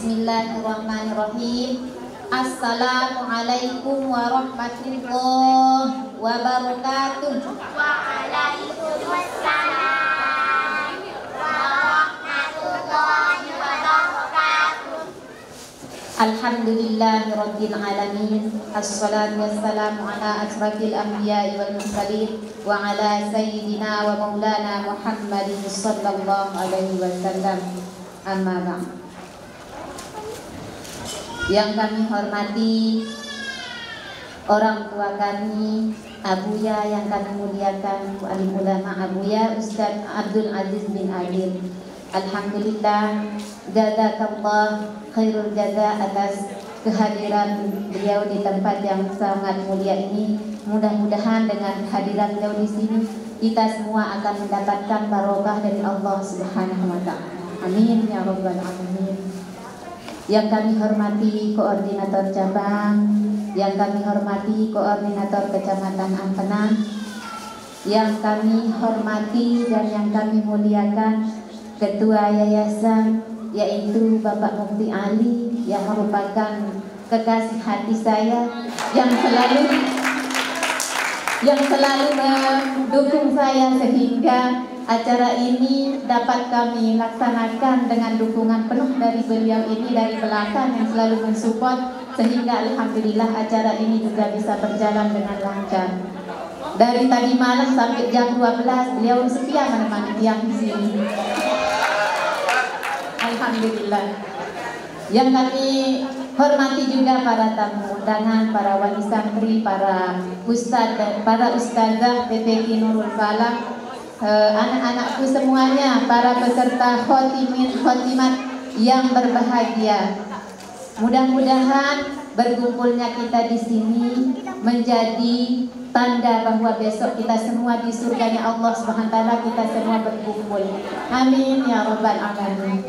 Bismillahirrahmanirrahim. Assalamualaikum warahmatullahi wabarakatuh. Waalaikumsalam warahmatullahi wabarakatuh. Alhamdulillahirabbil alamin. Assalatu wassalamu ala asrafil anbiya'i wal mursalin wa ala sayyidina wa maulana Muhammadin sallallahu alaihi wasallam. Amma ba'd. Yang kami hormati orang tua kami, Abuya yang kami muliakan, alim ulama Abuya Ustaz Abdul Aziz bin Adil. Alhamdulillah, jazakallah khairul jaza atas kehadiran beliau di tempat yang sangat mulia ini. Mudah-mudahan dengan kehadiran beliau di sini kita semua akan mendapatkan barokah dari Allah Subhanahu wa taala. Amin ya rabbal alamin. Yang kami hormati koordinator cabang, yang kami hormati koordinator kecamatan Ampenan, yang kami hormati dan yang kami muliakan ketua yayasan yaitu Bapak Mufti Ali yang merupakan kekasih hati saya, yang selalu mendukung saya sehingga acara ini dapat kami laksanakan dengan dukungan penuh dari beliau ini dari belakang yang selalu mensupport, sehingga alhamdulillah acara ini juga bisa berjalan dengan lancar. Dari tadi malam sampai jam 12 beliau setia menemani tiang di sini. Alhamdulillah. Yang kami hormati juga para tamu undangan, para wali santri, para ustaz dan para ustazah PPQ Nurul Falah, anak-anakku semuanya, para peserta khotimat yang berbahagia. Mudah-mudahan berkumpulnya kita di sini menjadi tanda bahwa besok kita semua di surganya Allah Subhanahu wa taala kita semua berkumpul. Amin ya rabbal alamin.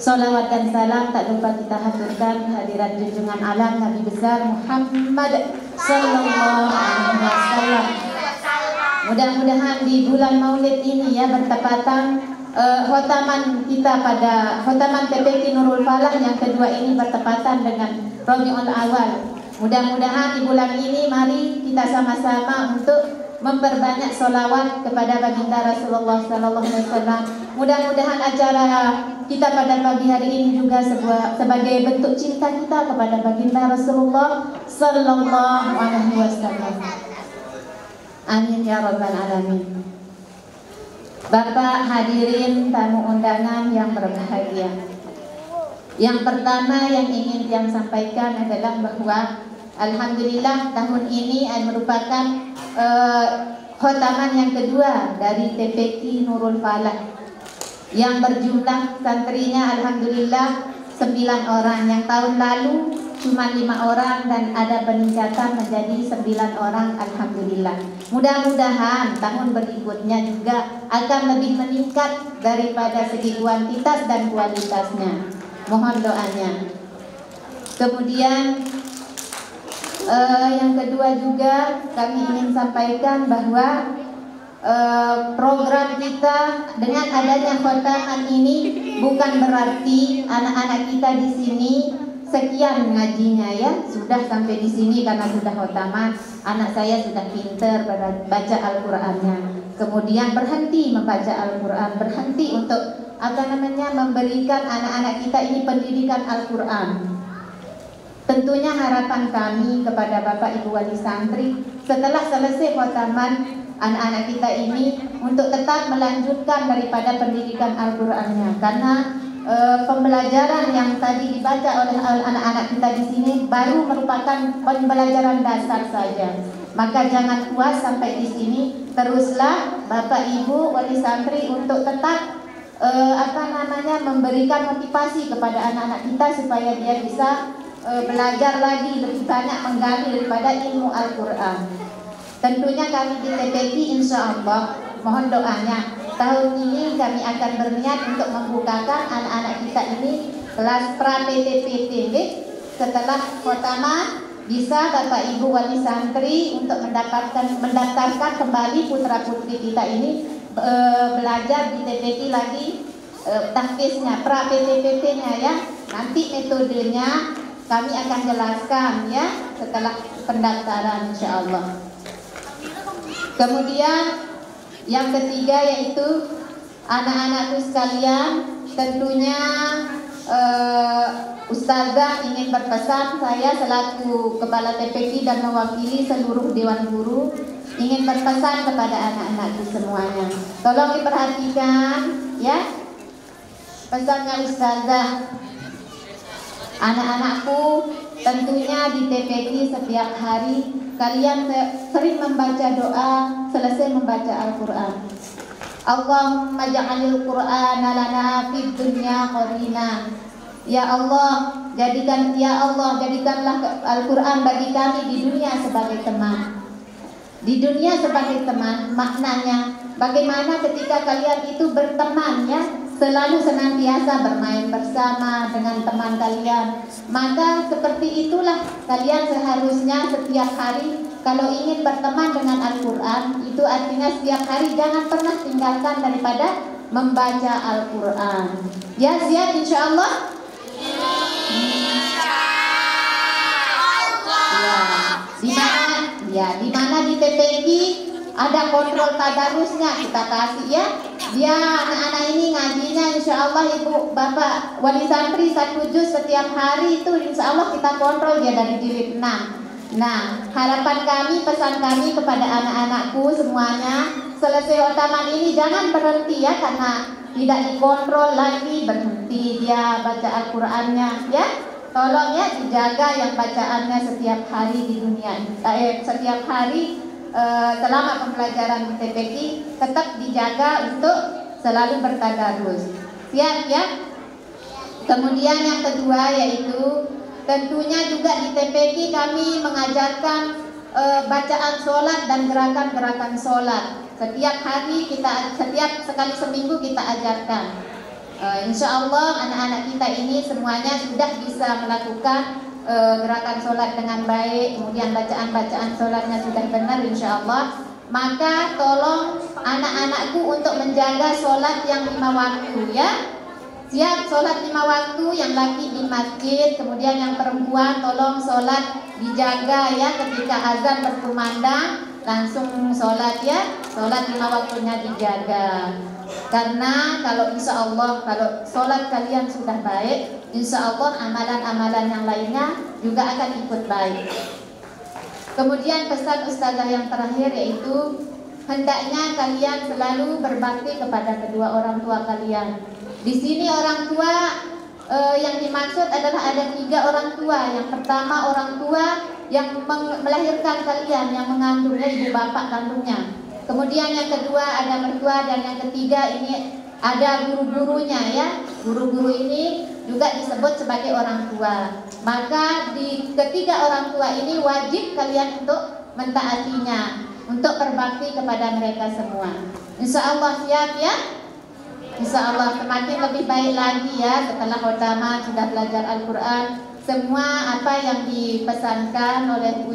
Salawat dan salam tak lupa kita haturkan kehadiran junjungan alam Nabi besar Muhammad sallallahu alaihi wasallam. Mudah-mudahan di bulan Maulid ini ya bertepatan khotaman kita pada khotaman PPQ Nurul Falah yang kedua ini bertepatan dengan Rabiul Awal. Mudah-mudahan di bulan ini mari kita sama-sama untuk memperbanyak sholawat kepada baginda Rasulullah Sallallahu Alaihi Wasallam. Mudah-mudahan acara kita pada pagi hari ini juga sebagai bentuk cinta kita kepada baginda Rasulullah Sallallahu Alaihi Wasallam. Amin ya rabbal alamin. Bapak hadirin tamu undangan yang berbahagia. Yang pertama yang ingin yang sampaikan adalah bahwa alhamdulillah tahun ini merupakan khotaman yang kedua dari TPQ Nurul Falah yang berjumlah santrinya alhamdulillah 9 orang. Yang tahun lalu cuma 5 orang dan ada peningkatan menjadi 9 orang alhamdulillah. Mudah-mudahan tahun berikutnya juga akan lebih meningkat daripada segi kuantitas dan kualitasnya. Mohon doanya. Kemudian yang kedua juga kami ingin sampaikan bahwa program kita dengan adanya khotaman ini bukan berarti anak-anak kita di sini sekian ngajinya ya, sudah sampai di sini karena sudah khotaman. Anak saya sudah pinter baca Al-Qur'annya. Kemudian berhenti membaca Al-Qur'an, berhenti untuk memberikan anak-anak kita ini pendidikan Al-Qur'an. Tentunya harapan kami kepada Bapak Ibu wali santri setelah selesai khotaman anak-anak kita ini untuk tetap melanjutkan daripada pendidikan Al-Qur'annya, karena pembelajaran yang tadi dibaca oleh anak-anak kita di sini baru merupakan pembelajaran dasar saja. Maka jangan puas sampai di sini, teruslah Bapak Ibu wali santri untuk tetap memberikan motivasi kepada anak-anak kita supaya dia bisa belajar lagi lebih banyak, menggali daripada ilmu Al-Qur'an. Tentunya kami di TPQ insya Allah mohon doanya tahun ini kami akan berniat untuk membukakan anak-anak kita ini kelas pra-PTPT. Setelah khotaman bisa Bapak Ibu wali santri untuk mendaftarkan kembali putra putri kita ini belajar di TPQ lagi tahfiznya, pra-PTPT-nya ya. Nanti metodenya kami akan jelaskan ya setelah pendaftaran insya Allah. Kemudian yang ketiga yaitu anak-anakku sekalian, tentunya Ustazah ingin berpesan, saya selaku Kepala TPQ dan mewakili seluruh Dewan Guru ingin berpesan kepada anak-anakku semuanya. Tolong diperhatikan ya pesannya Ustazah. Anak-anakku, tentunya di TPQ setiap hari kalian sering membaca doa selesai membaca Al-Quran. Allahumma ja'alil Qur'ana lana fid dunya qarina. Ya Allah, jadikanlah Al-Quran bagi kami di dunia sebagai teman. Di dunia sebagai teman, maknanya bagaimana ketika kalian itu berteman ya, selalu senantiasa bermain bersama dengan teman kalian. Maka seperti itulah kalian seharusnya setiap hari kalau ingin berteman dengan Al-Quran, itu artinya setiap hari jangan pernah tinggalkan daripada membaca Al-Quran. Ya, siap insya Allah? Di mana di TPQ ada kontrol tadarusnya kita kasih ya. Dia anak-anak ini ngajinya insya Allah ibu bapak wali santri 1 juz setiap hari itu insya Allah kita kontrol dia dari jilid 6. Nah, harapan kami, pesan kami kepada anak-anakku semuanya, selesai otaman ini jangan berhenti ya, karena tidak dikontrol lagi berhenti dia baca Al-Qur'annya ya. Tolong ya dijaga yang bacaannya setiap hari di dunia setiap hari selama pembelajaran di TPQ tetap dijaga untuk selalu bertadarus. Siap ya? Kemudian yang kedua yaitu tentunya juga di TPQ kami mengajarkan bacaan sholat dan gerakan-gerakan sholat. Setiap hari setiap sekali seminggu kita ajarkan. Insya Allah anak-anak kita ini semuanya sudah bisa melakukan gerakan sholat dengan baik, kemudian bacaan-bacaan sholatnya sudah benar insya Allah. Maka tolong anak-anakku untuk menjaga sholat yang 5 waktu ya. Siap sholat 5 waktu, yang laki di masjid, kemudian yang perempuan tolong sholat dijaga ya, ketika azan berkumandang langsung sholat ya, sholat 5 waktunya dijaga. Karena kalau insya Allah kalau sholat kalian sudah baik, insya Allah amalan-amalan yang lainnya juga akan ikut baik. Kemudian pesan Ustazah yang terakhir yaitu hendaknya kalian selalu berbakti kepada kedua orang tua kalian. Di sini orang tua yang dimaksud adalah ada 3 orang tua. Yang pertama orang tua yang melahirkan kalian, yang mengandungnya, ibu bapak kandungnya. Kemudian yang kedua ada mertua, dan yang ketiga ini ada guru-gurunya ya. Guru-guru ini juga disebut sebagai orang tua. Maka di ketiga orang tua ini wajib kalian untuk mentaatinya, untuk berbakti kepada mereka semua. Insya Allah siap ya. Insya Allah semakin lebih baik lagi ya setelah utama sudah belajar Al-Quran. Semua apa yang dipesankan oleh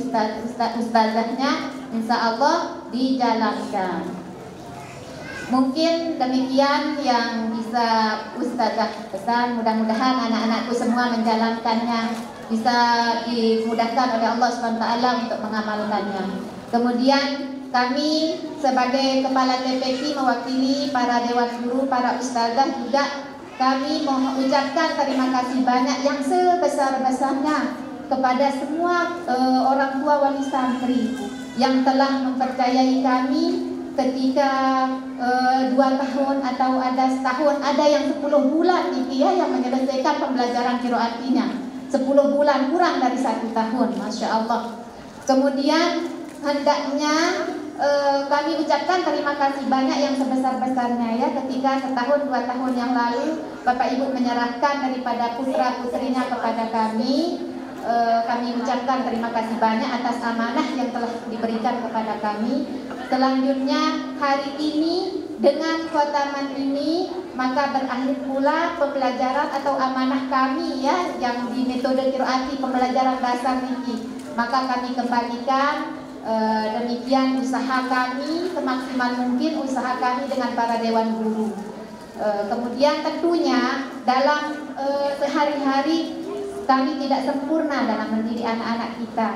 ustazahnya insya Allah dijalankan. Mungkin demikian yang bisa Ustazah pesan. Mudah-mudahan anak-anakku semua menjalankannya, bisa dimudahkan oleh Allah SWT untuk mengamalkannya. Kemudian kami sebagai Kepala TPQ mewakili para Dewan Guru, para Ustazah juga kami mau mengucapkan terima kasih banyak yang sebesar-besarnya kepada semua orang tua wali santri yang telah mempercayai kami ketika 2 tahun atau ada setahun, ada yang 10 bulan gitu ya, yang menyelesaikan pembelajaran qiraatinya 10 bulan, kurang dari 1 tahun, Masya Allah. Kemudian hendaknya kami ucapkan terima kasih banyak yang sebesar-besarnya ya, ketika setahun 2 tahun yang lalu Bapak Ibu menyerahkan daripada putra-putrinya kepada kami. Kami ucapkan terima kasih banyak atas amanah yang telah diberikan kepada kami. Selanjutnya hari ini dengan khotaman ini maka berakhir pula pembelajaran atau amanah kami ya, yang di metode qiraati pembelajaran dasar ini. Maka kami kembalikan demikian usaha kami, semaksimal mungkin usaha kami dengan para Dewan Guru. Kemudian tentunya dalam sehari-hari kami tidak sempurna dalam mendidik anak-anak kita.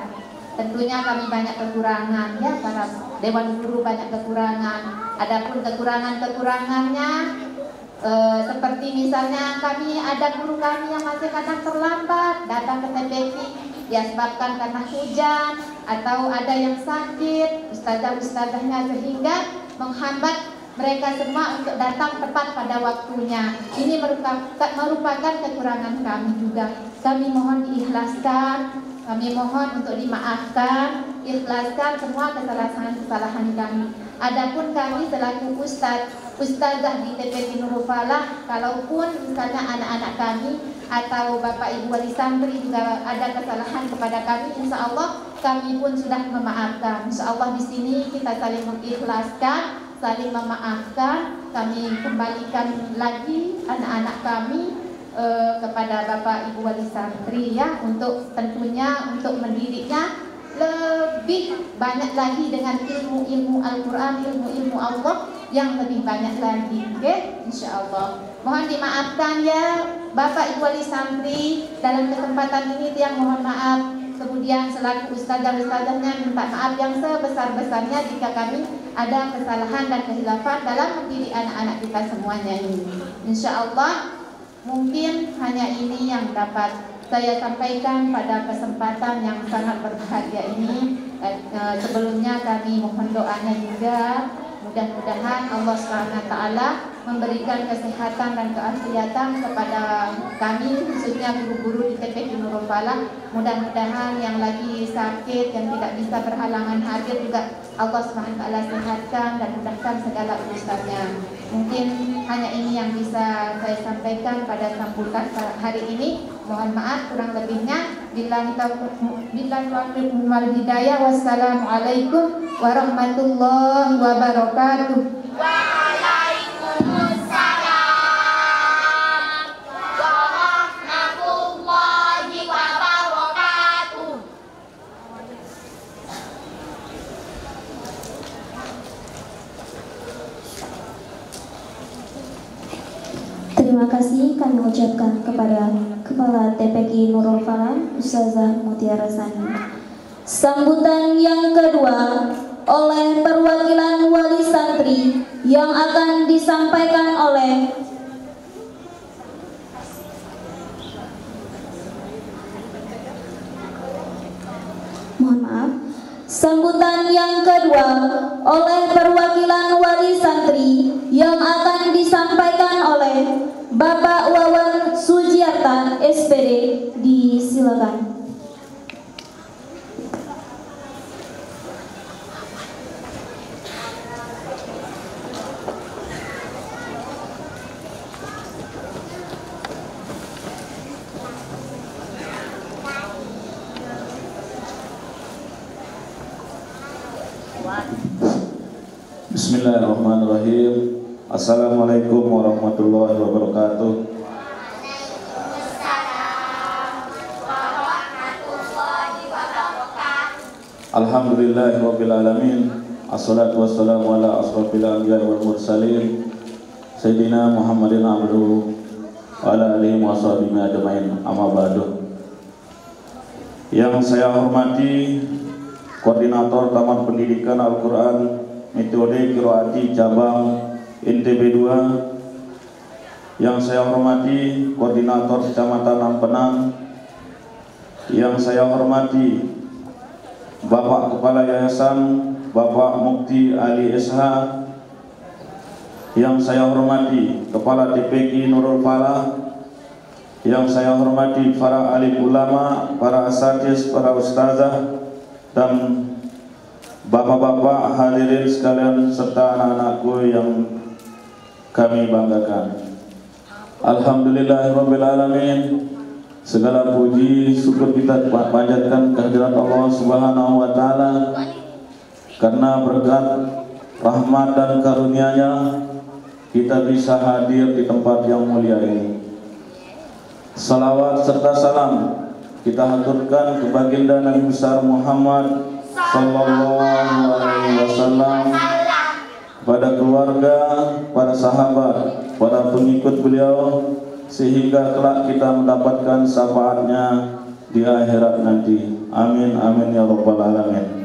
Tentunya kami banyak kekurangan, ya, para dewan guru banyak kekurangan. Adapun kekurangannya seperti misalnya kami ada guru kami yang masih kadang terlambat datang ke TPQ, ya sebabkan karena hujan atau ada yang sakit ustazah-ustazahnya, sehingga menghambat mereka semua untuk datang tepat pada waktunya. Ini merupakan kekurangan kami juga. Kami mohon diikhlaskan, kami mohon untuk dimaafkan, ikhlaskan semua kesalahan-kesalahan kami. Adapun kami selaku ustazah di TPQ Nurul Falah, kalaupun misalnya anak-anak kami atau Bapak Ibu wali santri juga ada kesalahan kepada kami, insya Allah kami pun sudah memaafkan. Insya Allah di sini kita saling mengikhlaskan, saling memaafkan. Kami kembalikan lagi anak-anak kami kepada Bapak Ibu wali santri, ya, untuk tentunya untuk mendidiknya lebih banyak lagi dengan ilmu-ilmu Al-Quran, ilmu-ilmu Allah yang lebih banyak lagi, okay? Insya Allah. Mohon dimaafkan ya Bapak Ibu wali santri dalam kesempatan ini, yang mohon maaf. Kemudian selaku ustazah-ustazahnya minta maaf yang sebesar-besarnya jika kami ada kesalahan dan kehilafan dalam mendidik anak-anak kita semuanya ini. Insya Allah mungkin hanya ini yang dapat saya sampaikan pada kesempatan yang sangat berbahagia ini. Sebelumnya kami mohon doanya juga, mudah-mudahan Allah SWT memberikan kesehatan dan keafiatan kepada kami, khususnya guru-guru di TPQ Nurul Falah. Mudah-mudahan yang lagi sakit, yang tidak bisa berhalangan hadir juga Allah SWT sehatkan dan mudahkan segala urusannya. Mungkin hanya ini yang bisa saya sampaikan pada sambutan hari ini. Mohon maaf kurang lebihnya. Billahi taufiq wal hidayah. Wassalamualaikum warahmatullahi wabarakatuh. Waalaikumsalam warahmatullahi wabarakatuh. Terima kasih kami ucapkan kepada Kepala TPQ Nurul Falah, Ustazah Mutiara Sani. Sambutan yang kedua oleh perwakilan wali santri yang akan disampaikan oleh Sambutan yang kedua oleh perwakilan wali santri yang akan disampaikan oleh Bapak Wawan Sujiarta SPD. Disilakan. Bismillahirrahmanirrahim. Assalamualaikum warahmatullahi wabarakatuh. Alhamdulillahirabbil alamin. Assalatu wassalamu ala asrofil anbiya'i wal mursalin Sayyidina Muhammadin abduhu wa ala alihi wa sahbihi ajmain. Amma ba'du. Yang saya hormati Koordinator Taman Pendidikan Al-Quran Metode Qiraati Cabang NTB 2, yang saya hormati Koordinator Kecamatan Ampenang, yang saya hormati Bapak Kepala Yayasan Bapak Mukti Ali SH, yang saya hormati Kepala TPQ Nurul Falah, yang saya hormati para alim ulama, para asatiz, para ustazah, dan bapak-bapak hadirin sekalian serta anak-anakku yang kami banggakan. Alhamdulillahirabbil alamin. Segala puji syukur kita panjatkan kehadirat Allah Subhanahu wa taala, karena berkat rahmat dan karunia-Nya kita bisa hadir di tempat yang mulia ini. Salawat serta salam kita haturkan ke baginda Nabi besar Muhammad sallallahu alaihi wasallam, pada keluarga, para sahabat, para pengikut beliau, sehingga kelak kita mendapatkan syafaatnya di akhirat nanti. Amin amin ya rabbal alamin.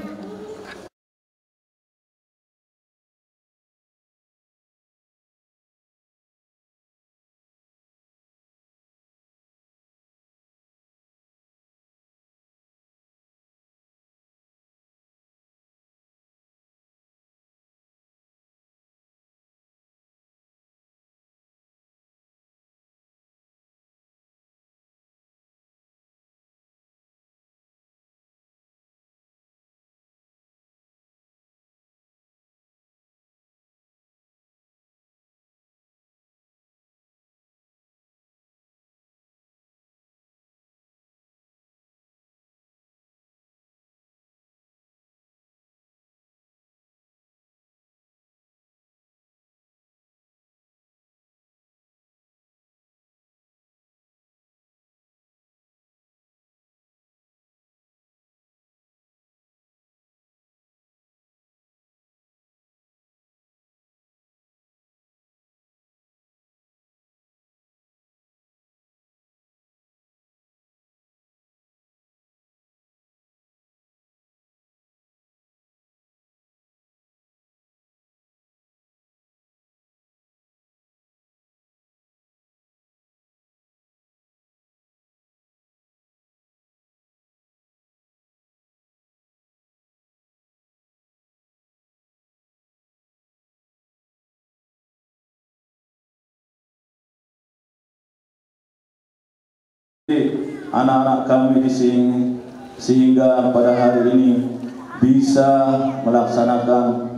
Anak-anak kami di sini sehingga pada hari ini bisa melaksanakan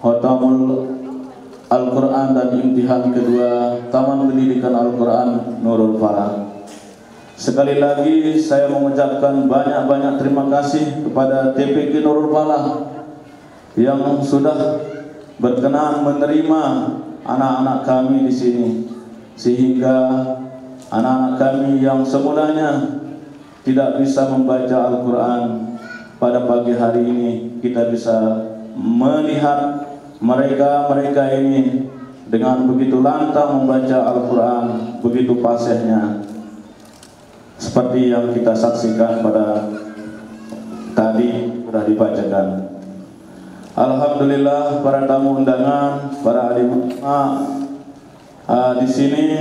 Khotamul Al-Quran dan imtihan kedua Taman Pendidikan Al-Quran Nurul Falah. Sekali lagi saya mengucapkan banyak-banyak terima kasih kepada TPQ Nurul Falah yang sudah berkenan menerima anak-anak kami di sini, sehingga anak-anak kami yang semulanya tidak bisa membaca Al-Quran pada pagi hari ini, kita bisa melihat mereka ini dengan begitu lantang membaca Al-Quran, begitu fasihnya, seperti yang kita saksikan pada tadi sudah dibacakan. Alhamdulillah, para tamu undangan, para alim di sini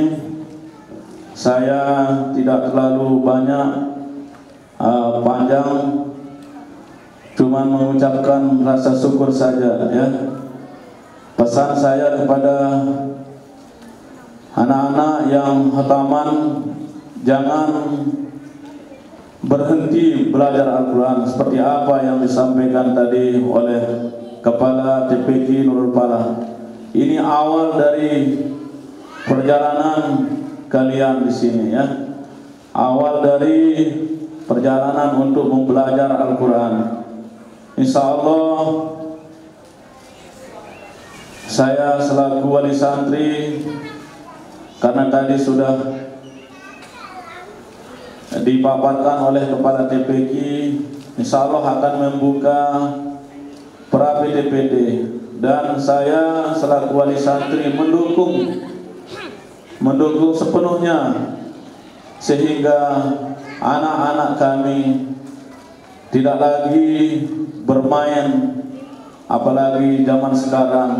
saya tidak terlalu banyak panjang, cuma mengucapkan rasa syukur saja ya. Pesan saya kepada anak-anak yang khataman, jangan berhenti belajar Al-Quran seperti apa yang disampaikan tadi oleh Kepala TPQ Nurul Falah. Ini awal dari perjalanan kalian di sini ya. Awal dari perjalanan untuk mempelajari Al-Quran. Insyaallah saya selaku wali santri, karena tadi sudah dipaparkan oleh Kepala TPQ, insyaallah akan membuka pra PDPD, dan saya selaku wali santri mendukung sepenuhnya sehingga anak-anak kami tidak lagi bermain, apalagi zaman sekarang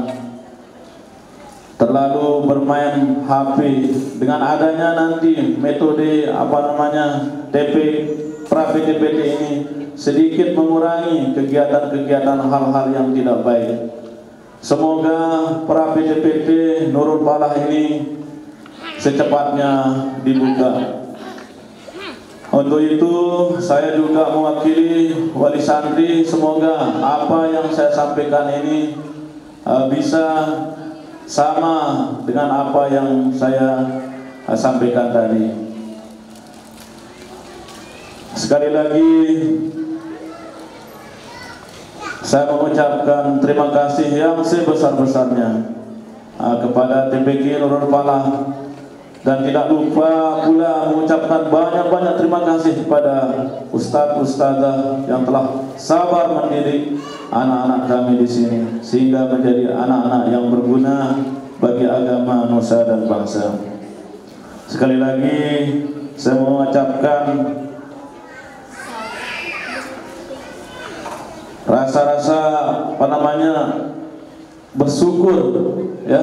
terlalu bermain HP. Dengan adanya nanti metode pra PDPD ini sedikit mengurangi kegiatan-kegiatan hal-hal yang tidak baik. Semoga pra PDPD Nurul Falah ini secepatnya dibuka. Untuk itu saya juga mewakili wali santri, semoga apa yang saya sampaikan ini bisa sama dengan apa yang saya sampaikan tadi. Sekali lagi saya mengucapkan terima kasih yang sebesar-besarnya kepada TPQ Nurul Falah, dan tidak lupa pula mengucapkan banyak-banyak terima kasih kepada ustaz-ustazah yang telah sabar mendidik anak-anak kami di sini sehingga menjadi anak-anak yang berguna bagi agama, nusa dan bangsa. Sekali lagi saya mengucapkan rasa-rasa bersyukur ya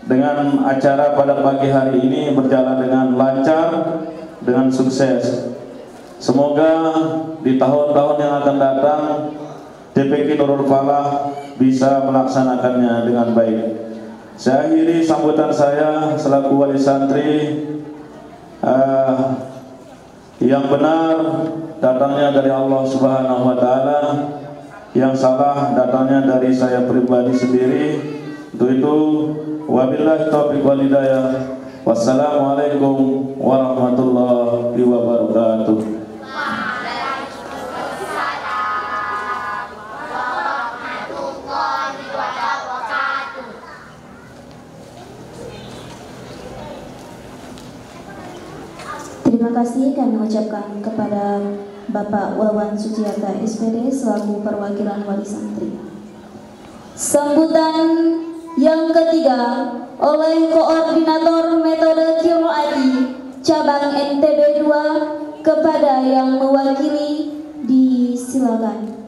dengan acara pada pagi hari ini berjalan dengan lancar, dengan sukses. Semoga di tahun-tahun yang akan datang TPQ Nurul Falah bisa melaksanakannya dengan baik. Saya akhiri sambutan saya selaku wali santri, yang benar datangnya dari Allah Subhanahu wa taala, yang salah datangnya dari saya pribadi sendiri. Untuk itu wabillahi taufiq wal hidayah. Wassalamualaikum warahmatullahi wabarakatuh. Terima kasih kami ucapkan kepada Bapak Wawan Sujiarta SPD selaku perwakilan wali santri. Sambutan yang ketiga oleh Koordinator Metode Qiraati Cabang NTB 2 kepada yang mewakili, disilakan.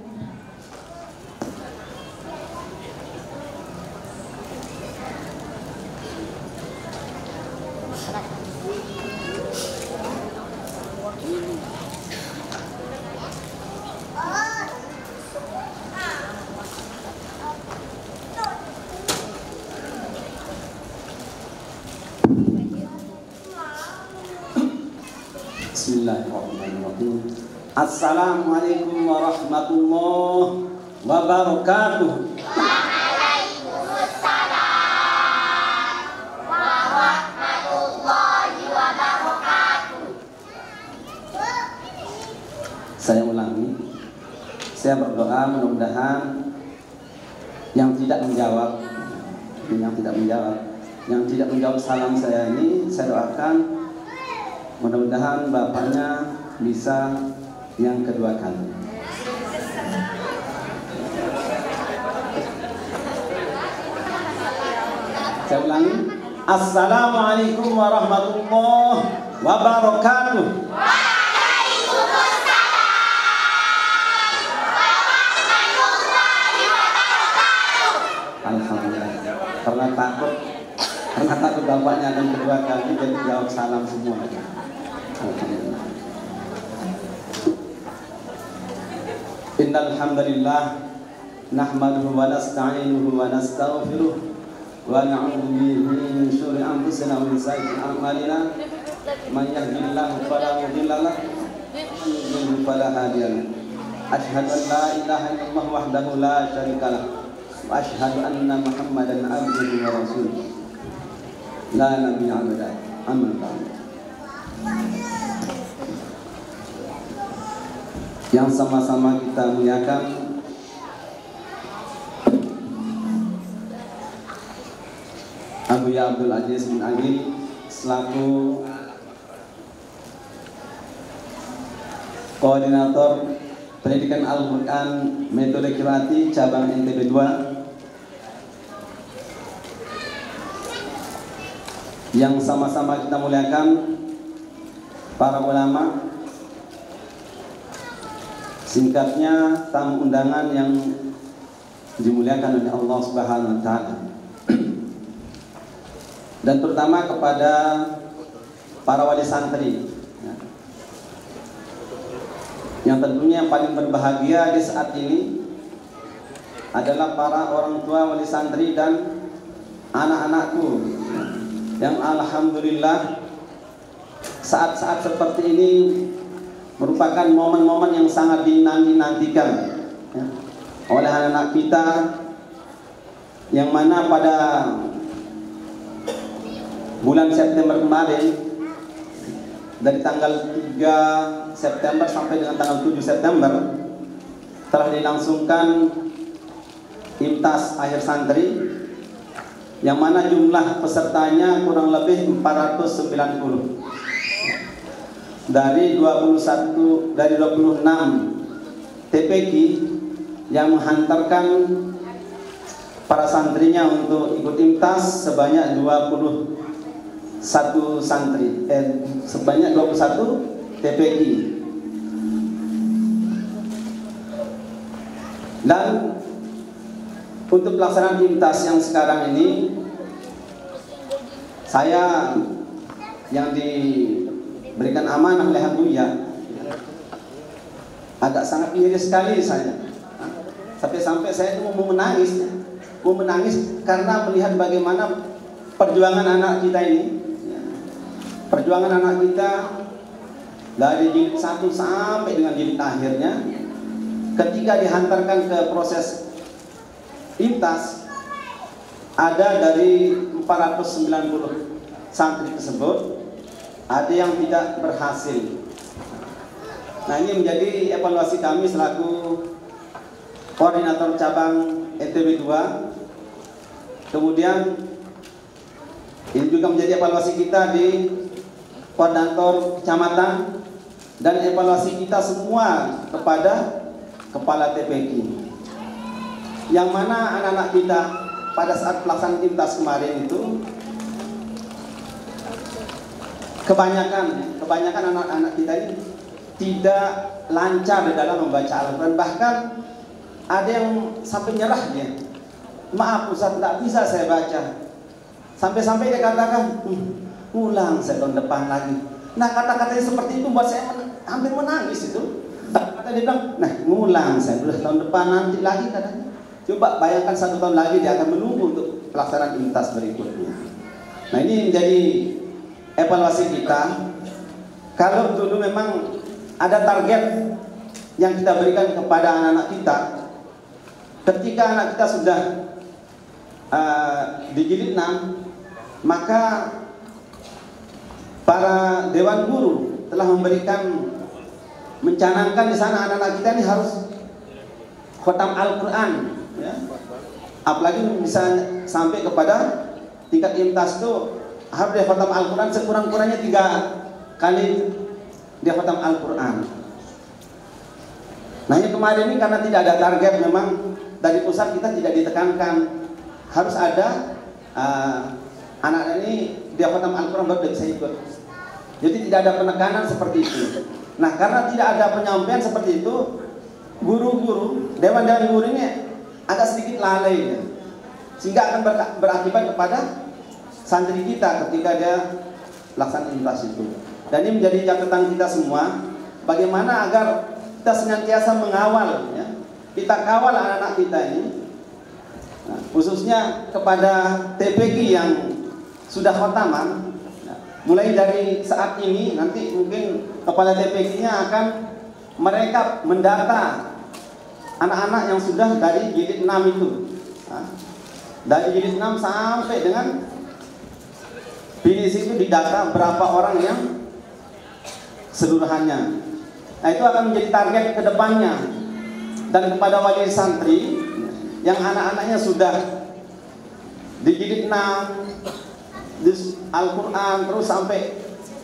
Bismillahirrahmanirrahim. Assalamualaikum warahmatullahi wabarakatuh. Waalaikumsalam warahmatullahi wabarakatuh. Saya ulangi. Saya berdoa mudah-mudahan yang tidak menjawab salam saya ini, saya doakan mudah-mudahan bapaknya bisa yang kedua kali. Saya ulangi. Assalamualaikum warahmatullahi wabarakatuh. Waalaikumsalam warahmatullahi wabarakatuh. Alhamdulillah. Karena takut bapaknya akan kedua kali, jadi jawab salam semua. Alhamdulillah. Innal hamdalillah nahmaduhu wa nasta'inuhu wa nastaghfiruh wa na'udzu bihi min syururi anfusina wa min sayyi'ati a'malina. Man yahdihillahu fala mudilla lahu wa man yudlil fala hadiya lahu. Asyhadu an la ilaha illallah wahdahu la syarika lahu wa asyhadu anna Muhammadan abduhu wa rasuluh. La nabiyya ba'da. Amma ba'd. Yang sama-sama kita muliakan Abu Ya Abdul Aziz bin Agil selaku Koordinator Pendidikan Al-Quran Metode Qiraati Cabang NTB 2, yang sama-sama kita muliakan para ulama, singkatnya tamu undangan yang dimuliakan oleh Allah Subhanahu wa taala. Dan terutama kepada para wali santri yang tentunya yang paling berbahagia di saat ini adalah para orang tua wali santri dan anak-anakku yang alhamdulillah saat-saat seperti ini merupakan momen-momen yang sangat dinantikan oleh anak-anak kita, yang mana pada bulan September kemarin, dari tanggal 3 September sampai dengan tanggal 7 September telah dilangsungkan IMTAS akhir santri, yang mana jumlah pesertanya kurang lebih 490 dari 26 TPQ yang menghantarkan para santrinya untuk ikut IMTAS sebanyak 20 satu santri, sebanyak 21 TPI. Dan untuk pelaksanaan IMTAS yang sekarang ini, saya yang diberikan amanah oleh Buya agak sangat miris sekali saya. Sampai-sampai saya itu mau menangis karena melihat bagaimana perjuangan anak kita ini. Perjuangan anak kita dari jilid 1 sampai dengan jilid akhirnya, ketika dihantarkan ke proses IMTAS, ada dari 490 santri tersebut, ada yang tidak berhasil. Nah, ini menjadi evaluasi kami selaku koordinator cabang NTB 2. Kemudian ini juga menjadi evaluasi kita di koordinator kecamatan dan evaluasi kita semua kepada kepala TPQ. Yang mana anak-anak kita pada saat pelaksanaan IMTAS kemarin itu kebanyakan anak-anak kita ini tidak lancar di dalam membaca Al-Quran. Bahkan ada yang sampai nyerah dia. Maaf Ustaz, tidak bisa saya baca. Sampai-sampai dia katakan, ulang saya tahun depan lagi. Nah, kata-katanya seperti itu buat saya hampir menangis itu. Kata dia bilang, nah ngulang saya udah tahun depan nanti lagi katanya. Coba bayangkan 1 tahun lagi dia akan menunggu untuk pelaksanaan IMTAS berikutnya. Nah, ini menjadi evaluasi kita. Kalau dulu memang ada target yang kita berikan kepada anak-anak kita, ketika anak kita sudah di jilid 6, maka para dewan guru telah mencanangkan di sana anak-anak kita ini harus khatam Al-Quran, ya. Apalagi bisa sampai kepada tingkat IMTAS itu harus dia khatam Al-Quran sekurang-kurangnya 3 kali dia khatam Al-Quran. Nah, yang kemarin ini karena tidak ada target, memang dari pusat kita tidak ditekankan harus ada anak ini dia khatam Al-Quran baru dia bisa ikut. Jadi tidak ada penekanan seperti itu. Nah, karena tidak ada penyampaian seperti itu, guru-guru, dewan-dewan guru ini agak sedikit lalai, ya. Sehingga akan berakibat kepada santri kita ketika dia laksanakan IMTAS itu. Dan ini menjadi catatan kita semua, bagaimana agar kita senantiasa mengawal, ya. Kita kawal anak-anak kita ini, nah, khususnya kepada TPQ yang sudah khotaman. Mulai dari saat ini nanti mungkin kepala TPQ-nya akan mereka mendata anak-anak yang sudah dari jilid 6 itu. Nah, dari jilid 6 sampai dengan finish itu didata berapa orang yang seluruhannya. Nah, itu akan menjadi target ke depannya. Dan kepada wali santri yang anak-anaknya sudah di jilid 6 di Al-Quran terus sampai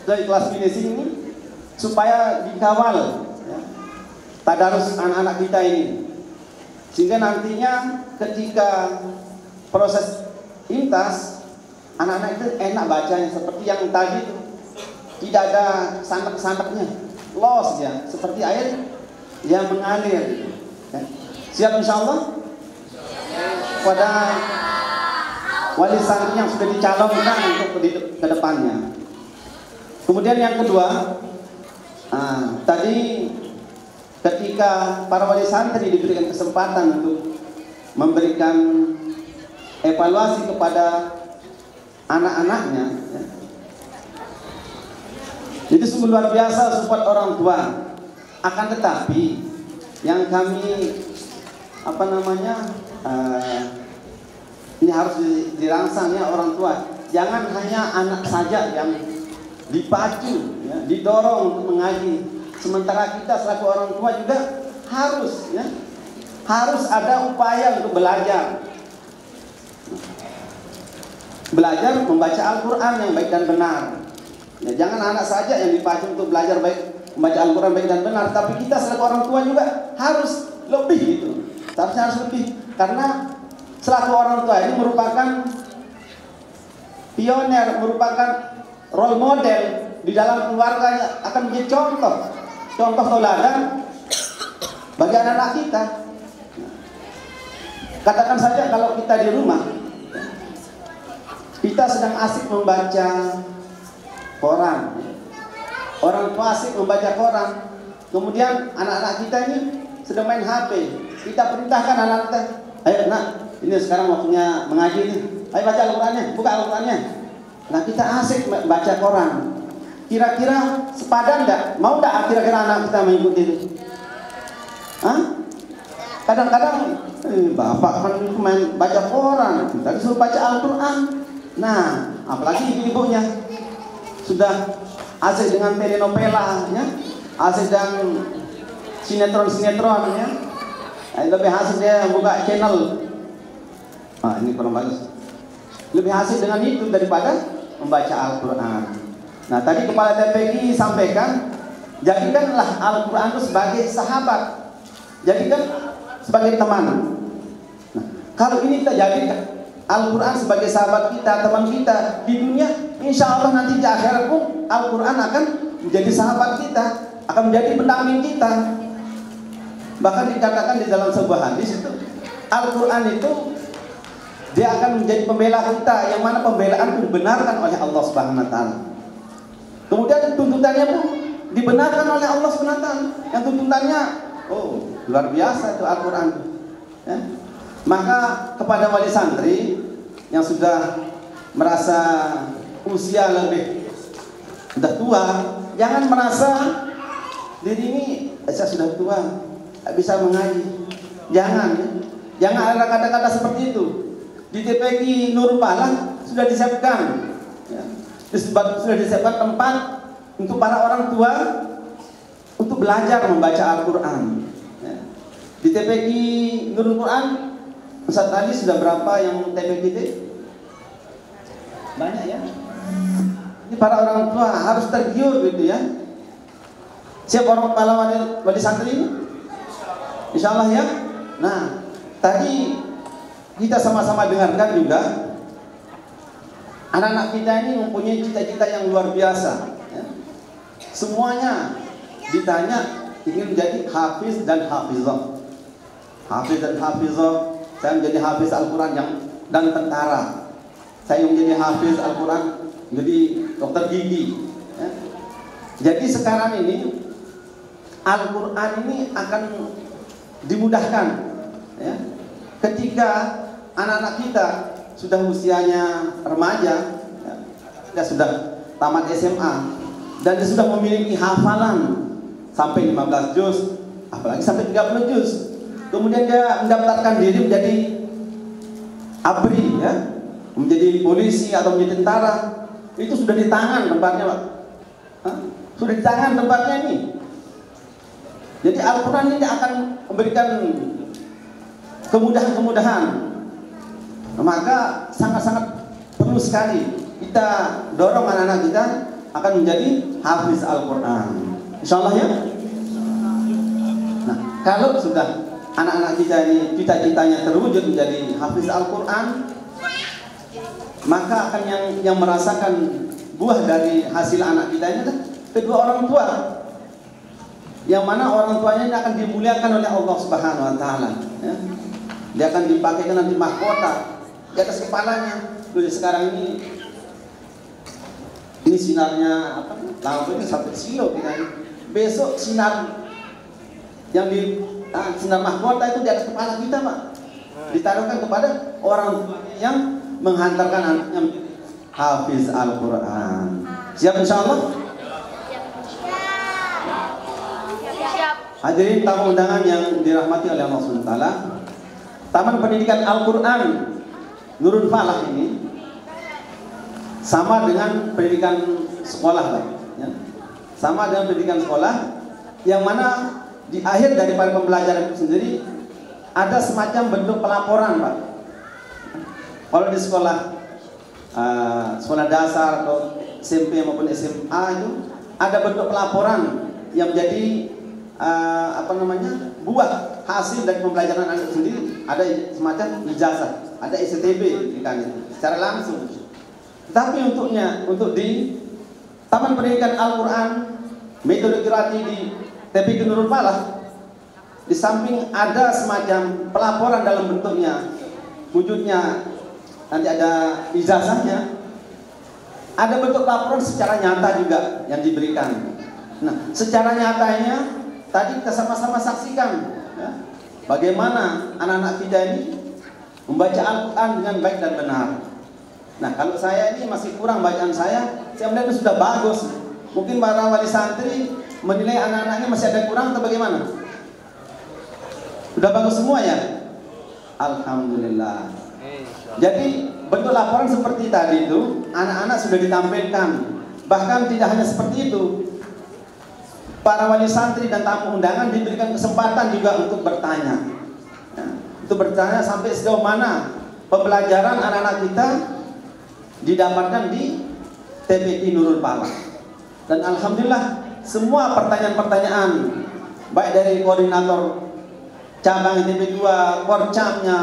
ke kelas finishing ini, supaya dikawal, ya, tadarus anak-anak kita ini, sehingga nantinya ketika proses IMTAS anak-anak itu enak bacanya seperti yang tadi itu, tidak ada sandak-sandaknya, los ya, seperti air yang mengalir, ya. Siap insyaallah pada wali santri yang sudah dicalonkan untuk ke depannya. Kemudian yang kedua, tadi ketika para wali santri diberikan kesempatan untuk memberikan evaluasi kepada anak-anaknya, ya, itu sungguh luar biasa support orang tua. Akan tetapi yang kami ini harus dirangsangnya orang tua. Jangan hanya anak saja yang dipacu, ya, didorong untuk mengaji. Sementara kita selaku orang tua juga harus, ya, harus ada upaya untuk belajar. Belajar membaca Al-Quran yang baik dan benar. Ya, jangan anak saja yang dipacu untuk belajar baik, membaca Al-Quran baik dan benar. Tapi kita selaku orang tua juga harus lebih gitu. Seharusnya harus lebih. Karena selaku orang tua ini merupakan pioner, merupakan role model di dalam keluarganya, akan menjadi contoh tauladan bagi anak-anak kita. Katakan saja kalau kita di rumah, kita sedang asik membaca koran, orang tua asik membaca koran, kemudian anak-anak kita ini sedang main HP, kita perintahkan anak kita, ayo nak, ini sekarang waktunya mengaji nih, ayo baca Al-Qurannya, buka Al-Qurannya. Nah kita asik baca koran, kira-kira sepadan enggak? Mau enggak kira-kira anak kita mengikuti itu? Hah? Kadang-kadang bapak kan main baca koran, kita disuruh baca Al-Quran. Nah, apalagi ibu-ibunya sudah asik dengan telenovela, ya, asik dengan sinetron, ya. Lebih asik dia buka channel. Nah, ini kurang bagus. Lebih asik dengan itu daripada membaca Al-Quran. Nah, tadi Kepala TPG sampaikan, jadikanlah Al-Quran itu sebagai sahabat, jadikan sebagai teman. Nah, kalau ini kita jadikan Al-Quran sebagai sahabat kita, teman kita di dunia, insya Allah nanti di akhirat pun Al-Quran akan menjadi sahabat kita, akan menjadi pendamping kita. Bahkan dikatakan di dalam sebuah hadis itu, Al-Quran itu dia akan menjadi pembela kita, yang mana pembelaan itu dibenarkan oleh Allah Subhanahu wa taala. Kemudian tuntutannya pun dibenarkan oleh Allah Subhanahu wa taala. Yang tuntutannya, oh, luar biasa itu Al-Quran. Ya. Maka kepada wali santri yang sudah merasa usia lebih sudah tua, jangan merasa diri ini saya sudah tua, tak bisa mengaji. Jangan ada kata-kata seperti itu. Di TPG Nurul Falah sudah disiapkan, ya, sudah disiapkan tempat untuk para orang tua untuk belajar membaca Al-Quran. Ya. Di TPG Nurul Quran, Ustaz tadi sudah berapa yang TPG itu? Banyak ya. Ini para orang tua harus tergiur gitu ya. Siap orang kepala wali santri ini? Insya Allah ya. Nah, tadi kita sama-sama dengarkan juga, anak-anak kita ini mempunyai cita-cita yang luar biasa. Ya. Semuanya ditanya ingin menjadi hafiz dan hafizah. Hafiz dan hafizah. Saya menjadi hafiz Al-Quran dan tentara. Saya menjadi hafiz Al-Quran, menjadi dokter gigi. Ya. Jadi sekarang ini Al-Quran ini akan dimudahkan, ya. Ketika anak-anak kita sudah usianya remaja, ya, dia sudah tamat SMA dan dia sudah memiliki hafalan sampai 15 juz, apalagi sampai 30 juz. Kemudian dia mendaftarkan diri menjadi ABRI, ya, menjadi polisi atau menjadi tentara. Itu sudah di tangan tempatnya, Pak. Hah? Sudah di tangan tempatnya ini. Jadi Al-Quran ini akan memberikan kemudahan-kemudahan. Maka sangat-sangat perlu sekali kita dorong anak-anak kita akan menjadi hafiz Al-Quran. Insya Allah ya. Nah, kalau sudah anak-anak kita ini cita-citanya terwujud menjadi hafiz Al-Quran, maka akan yang merasakan buah dari hasil anak kita ini adalah kedua orang tua, yang mana orang tuanya ini akan dimuliakan oleh Allah Subhanahu wa taala, ya. Dia akan dipakaikan nanti mahkota di atas kepalanya. Jadi sekarang ini sinarnya apa? Lampu ini sampai silo kita ini. Besok sinar yang sinar mahkota itu di atas kepala kita, Pak. Ditaruhkan kepada orang yang menghantarkan anaknya hafiz Al-Quran. Siap insyaallah? Siap. Hadirin tamu undangan yang dirahmati oleh Allah Subhanahu wa taala. Taman Pendidikan Al-Quran Nurul Falah ini sama dengan pendidikan sekolah, Pak, ya. Sama dengan pendidikan sekolah, yang mana di akhir daripada pembelajaran itu sendiri ada semacam bentuk pelaporan, Pak. Kalau di sekolah sekolah dasar atau SMP maupun SMA itu ada bentuk pelaporan yang menjadi buah hasil dari pembelajaran anak sendiri. Ada semacam ijazah, ada STB kan itu secara langsung. Tapi untuk di Taman Pendidikan Al-Quran Metode Qiraati di TPQ Nurul Falah, di samping ada semacam pelaporan dalam bentuknya, wujudnya nanti ada ijazahnya, ada bentuk laporan secara nyata juga yang diberikan. Nah, secara nyatanya tadi kita sama-sama saksikan ya, bagaimana anak-anak kita ini membaca Al-Quran dengan baik dan benar. Nah, kalau saya ini masih kurang bacaan saya melihat itu sudah bagus. Mungkin para wali santri menilai anak-anaknya masih ada kurang atau bagaimana? Sudah bagus semua ya? Alhamdulillah. Jadi bentuk laporan seperti tadi itu anak-anak sudah ditampilkan. Bahkan tidak hanya seperti itu, para wali santri dan tamu undangan diberikan kesempatan juga untuk bertanya ya, untuk bertanya sampai sejauh mana pembelajaran anak-anak kita didapatkan di TPQ Nurul Falah. Dan alhamdulillah semua pertanyaan-pertanyaan baik dari koordinator cabang ITB 2, korcamnya,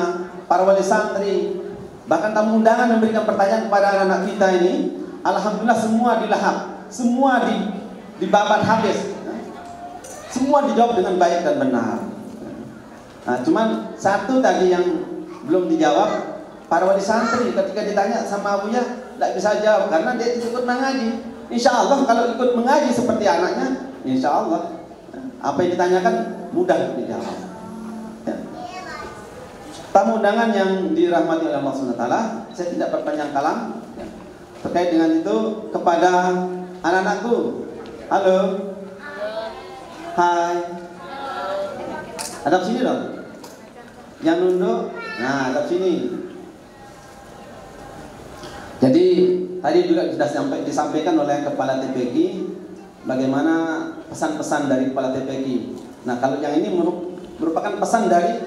para wali santri, bahkan tamu undangan memberikan pertanyaan kepada anak-anak kita ini, alhamdulillah semua dilahap, semua dibabat habis, semua dijawab dengan baik dan benar. Nah, cuman satu tadi yang belum dijawab, para wali santri ketika ditanya sama Abuya tidak bisa jawab karena dia ikut mengaji. Insya Allah kalau ikut mengaji seperti anaknya, insya Allah apa yang ditanyakan mudah dijawab. Ya. Tamu undangan yang dirahmati oleh Allah SWT, saya tidak berpanjang kalam ya, terkait dengan itu kepada anak-anakku. Halo, hai, hadap sini dong. Yang nunduk, nah hadap sini. Jadi tadi juga sudah disampaikan oleh Kepala TPQ bagaimana pesan-pesan dari Kepala TPQ. Nah, kalau yang ini merupakan pesan dari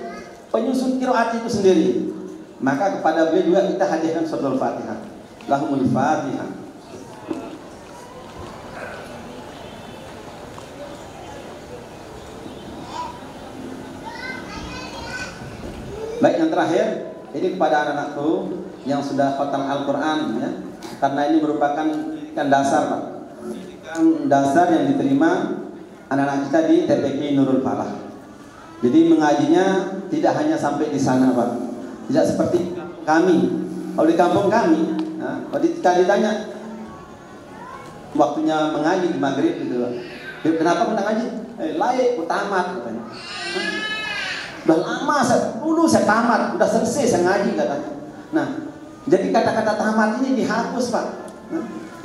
penyusun qiraat itu sendiri. Maka kepada beliau juga kita hadiahkan suratul Fatihah. Lahumul Fatihah. Baik, yang terakhir ini kepada anak-anakku yang sudah khatam Al-Quran ya, karena ini merupakan pendidikan dasar Pak, pendidikan dasar yang diterima anak-anak kita di TPQ Nurul Falah. Jadi mengajinya tidak hanya sampai di sana Pak, tidak seperti kami. Kalau di kampung kami ya, kalau ditanya waktunya mengaji di maghrib gitu, kenapa kau ngaji? Layak, ku tamat katanya. Udah lama dulu saya tamat, udah selesai saya ngaji katanya. Nah, jadi kata-kata tamat ini dihapus Pak.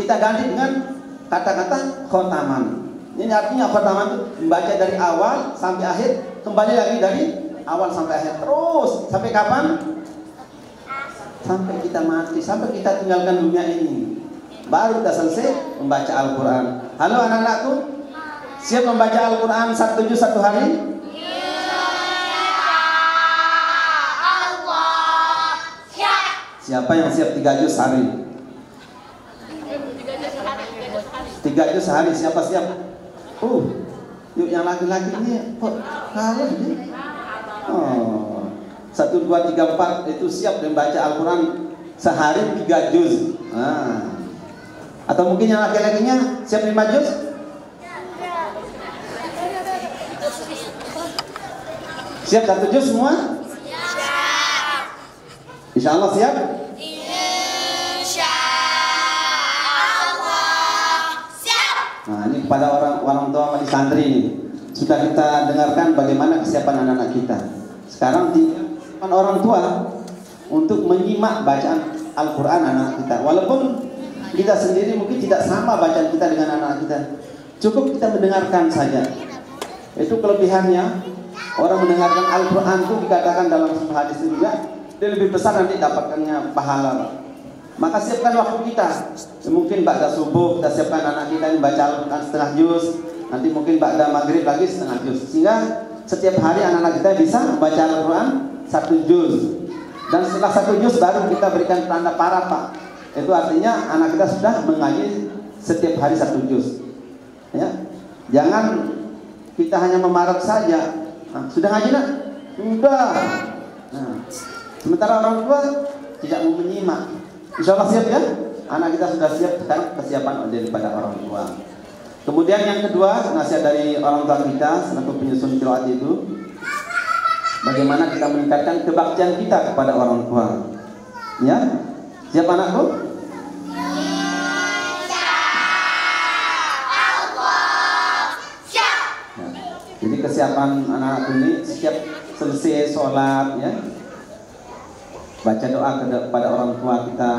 Kita ganti dengan kata-kata khotaman. Ini artinya khotaman itu membaca dari awal sampai akhir, kembali lagi dari awal sampai akhir terus. Sampai kapan? Sampai kita mati, sampai kita tinggalkan dunia ini. Baru kita selesai membaca Al-Quran. Halo anak-anakku, siap membaca Al-Quran 1 juz 1 hari? Siapa yang siap 3 juz sehari? 3 juz sehari, siapa siap? Yuk yang laki-laki ini kok kalah ini? 1, 2, 3, 4 itu siap membaca Al-Quran sehari 3 juz. Atau mungkin yang laki-lakinya siap 5 juz? Siap 1 juz semua? Insya Allah siap? Insya Allah siap. Nah, ini kepada orang tua wali santri ini sudah kita dengarkan bagaimana kesiapan anak-anak kita. Sekarang tinggal orang tua untuk menyimak bacaan Al-Quran anak kita. Walaupun kita sendiri mungkin tidak sama bacaan kita dengan anak kita, cukup kita mendengarkan saja. Itu kelebihannya. Orang mendengarkan Al-Quran itu dikatakan dalam hadis juga, dia lebih besar nanti dapatkannya pahala. Maka siapkan waktu kita. Mungkin ba'da subuh kita siapkan anak kita ini baca Al-Quran setengah juz. Nanti mungkin ba'da maghrib lagi setengah juz. Sehingga setiap hari anak-anak kita bisa baca Al-Quran 1 juz. Dan setelah 1 juz baru kita berikan tanda parah Pak. Itu artinya anak kita sudah mengaji setiap hari 1 juz. Ya. Jangan kita hanya memarak saja. Sudah ngaji nak? Sudah. Sementara orang tua tidak mau menyimak. Insya Allah siap ya? anak kita sudah siap, sekarang kesiapan daripada orang tua. Kemudian yang kedua, nasihat dari orang tua kita selaku penyusun qiraat itu, bagaimana kita meningkatkan kebaktian kita kepada orang tua. Ya, siap anakku? Jadi kesiapan anak-anak ini setiap selesai sholat, ya, baca doa kepada orang tua kita.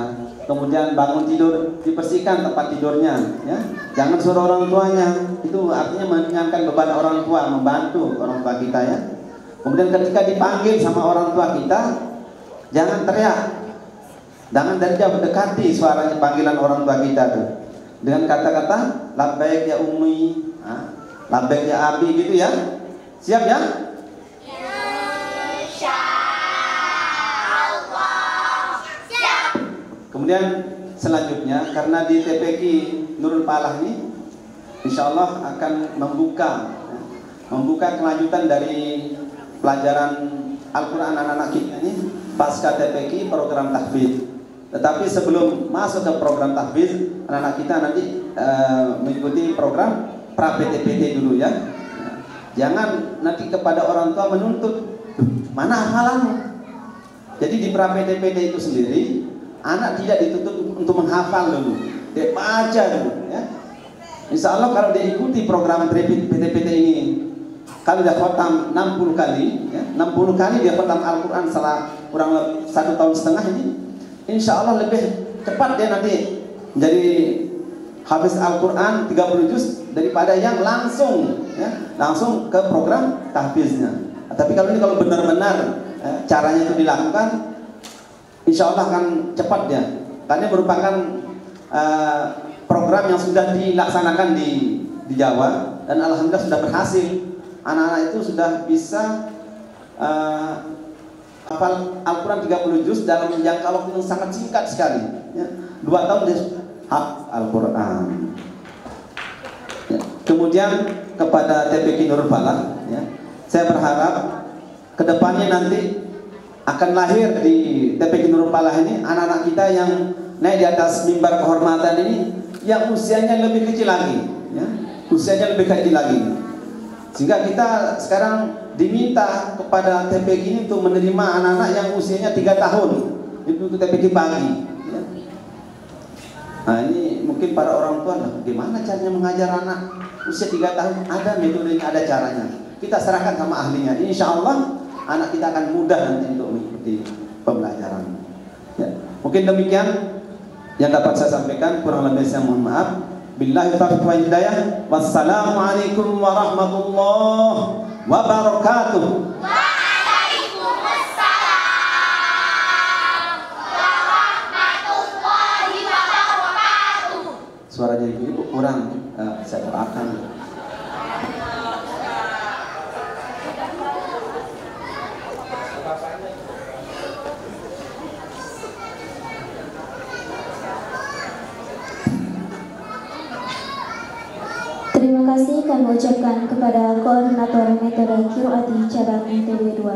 Kemudian bangun tidur, dibersihkan tempat tidurnya, ya. Jangan suruh orang tuanya. Itu artinya meringankan beban orang tua, membantu orang tua kita, ya. Kemudian ketika dipanggil sama orang tua kita, jangan teriak. Jangan dari jauh, dekati suaranya panggilan orang tua kita tuh. Dengan kata-kata labbaik ya ummi, labbaik ya abi, gitu ya. Siap ya? Kemudian selanjutnya, karena di TPQ Nurul Falah ini insya Allah akan membuka kelanjutan dari pelajaran Al-Quran anak-anak kita ini pasca TPQ program tahfidz. Tetapi sebelum masuk ke program tahfidz, anak-anak kita nanti mengikuti program pra-PTPT dulu, ya. Jangan nanti kepada orang tua menuntut, mana hafalanmu. Jadi di pra-PTPT itu sendiri, anak tidak dituntut untuk menghafal dulu, dia baca dulu, ya. Insya Allah kalau dia ikuti program PTPT ini, kalau dia khatam 60 kali, ya, 60 kali dia khatam Al-Quran setelah kurang 1,5 tahun ini, insya Allah lebih cepat dia nanti menjadi hafiz Al-Quran 30 juz daripada yang langsung, ya, langsung ke program tahfiznya. Tapi kalau benar-benar caranya itu dilakukan, insya Allah akan cepat ya. Karena merupakan program yang sudah dilaksanakan di Jawa, dan alhamdulillah sudah berhasil. Anak-anak itu sudah bisa hafal Al-Quran 30 juz dalam jangka waktu yang sangat singkat sekali, ya. 2 tahun dia hafal Al-Quran, ya. Kemudian kepada TPQ Nurul Falah, ya, saya berharap kedepannya nanti akan lahir di TPQ Nurul Falah ini anak-anak kita yang naik di atas mimbar kehormatan ini yang usianya lebih kecil lagi, ya, usianya lebih kecil lagi. Sehingga kita sekarang diminta kepada TPQ ini untuk menerima anak-anak yang usianya 3 tahun, itu TPQ pagi, ya. Nah ini mungkin para orang tua, bagaimana caranya mengajar anak usia 3 tahun? Ada metodenya, ada caranya. Kita serahkan sama ahlinya. Insya Allah anak kita akan mudah nanti untuk mengikuti pembelajaran, ya. Mungkin demikian yang dapat saya sampaikan, kurang lebih saya mohon maaf. Billahi taufiq wal hidayah. Wassalamualaikum warahmatullahi wabarakatuh. Waalaikumsalam warahmatullahi wabarakatuh. Suaranya ibu kurang, saya doakan. Terima kasih kami ucapkan kepada Koordinator Metode Qiraat Cabang NTB 2